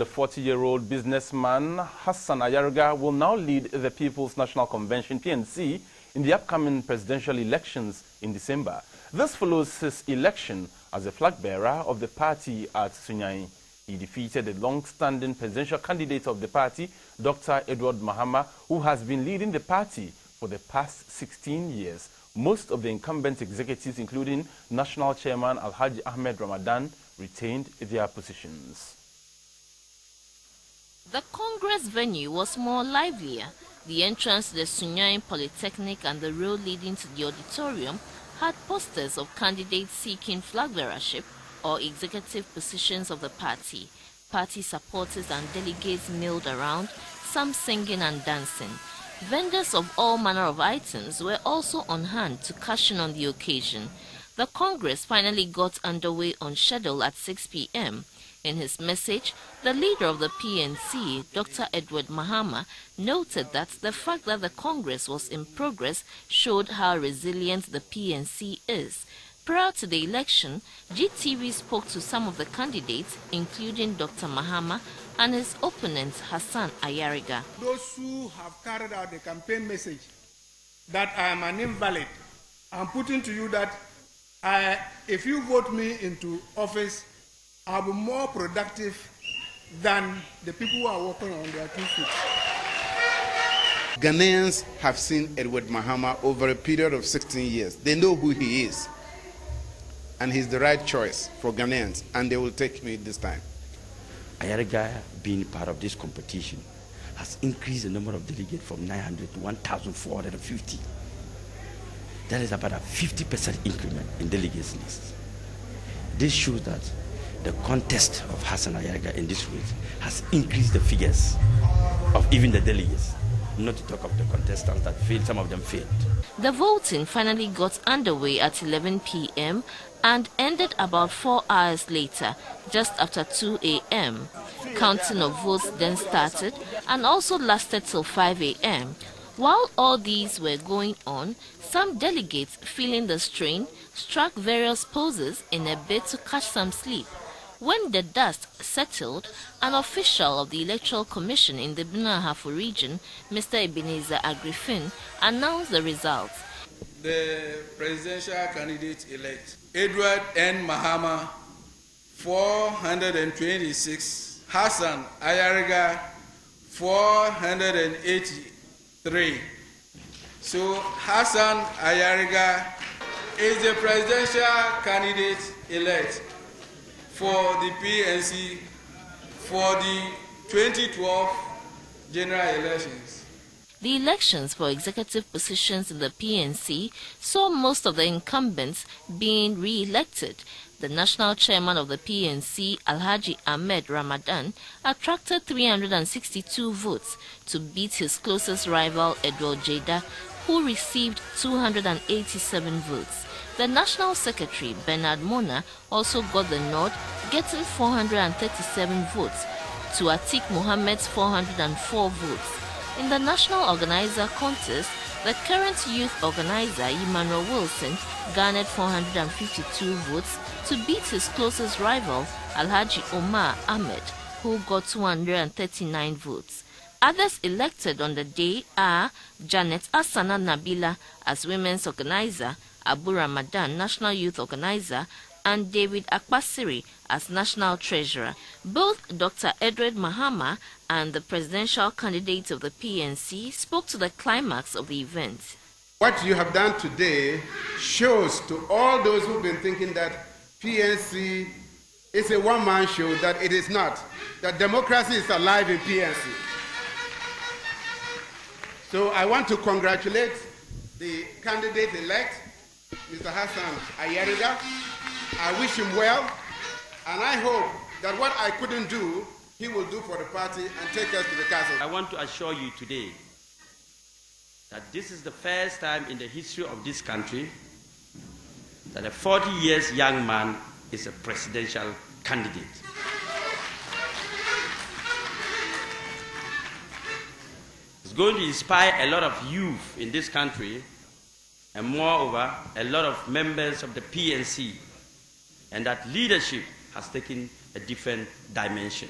The 40-year-old businessman Hassan Ayariga will now lead the People's National Convention PNC in the upcoming presidential elections in December. This follows his election as the flag-bearer of the party at Sunyani. He defeated the long-standing presidential candidate of the party, Dr. Edward Mahama, who has been leading the party for the past 16 years. Most of the incumbent executives, including National Chairman Alhaji Ahmed Ramadan, retained their positions. The Congress venue was more livelier. The entrance to the Sunyani Polytechnic and the road leading to the auditorium had posters of candidates seeking flag bearership or executive positions of the party. Party supporters and delegates milled around, some singing and dancing. Vendors of all manner of items were also on hand to cash in on the occasion. The Congress finally got underway on schedule at 6 p.m. In his message, the leader of the PNC, Dr. Edward Mahama, noted that the fact that the Congress was in progress showed how resilient the PNC is. Prior to the election, GTV spoke to some of the candidates, including Dr. Mahama and his opponent, Hassan Ayariga. Those who have carried out the campaign message that I am an invalid, I'm putting to you that if you vote me into office, I'll be more productive than the people who are working on their 2 feet. Ghanaians have seen Edward Mahama over a period of 16 years. They know who he is. And he's the right choice for Ghanaians, and they will take me this time. Ayariga, being part of this competition, has increased the number of delegates from 900 to 1,450. That is about a 50% increment in delegates list. This shows that the contest of Hassan Ayariga in this race has increased the figures of even the delegates, not to talk of the contestants that failed. Some of them failed. The voting finally got underway at 11 p.m. and ended about 4 hours later, just after 2 a.m. Counting of votes then started and also lasted till 5 a.m. While all these were going on, some delegates, feeling the strain, struck various poses in a bid to catch some sleep. When the dust settled, an official of the Electoral Commission in the Bunahafo region, Mr. Ebenezer Agrifin, announced the results. The presidential candidate-elect, Edward N. Mahama, 426, Hassan Ayariga, 483. So Hassan Ayariga is the presidential candidate-elect for the PNC for the 2012 general elections. The elections for executive positions in the PNC saw most of the incumbents being re-elected. The national chairman of the PNC, Alhaji Ahmed Ramadan, attracted 362 votes to beat his closest rival, Edward Jeda, who received 287 votes. The National Secretary, Bernard Mona, also got the nod, getting 437 votes to Atik Mohammed's 404 votes. In the National Organizer contest, the current youth organizer, Emmanuel Wilson, garnered 452 votes to beat his closest rival, Alhaji Omar Ahmed, who got 239 votes. Others elected on the day are Janet Asana Nabila as women's organizer, Abu Ramadan, National Youth Organizer, and David Akpasiri as National Treasurer. Both Dr. Edward Mahama and the presidential candidate of the PNC spoke to the climax of the event. What you have done today shows to all those who've been thinking that PNC is a one-man show that it is not, that democracy is alive in PNC. So I want to congratulate the candidate-elect, Mr. Hassan Ayariga. I wish him well, and I hope that what I couldn't do, he will do for the party and take us to the castle. I want to assure you today that this is the first time in the history of this country that a 40 years young man is a presidential candidate. It's going to inspire a lot of youth in this country, and moreover, a lot of members of the PNC, and that leadership has taken a different dimension.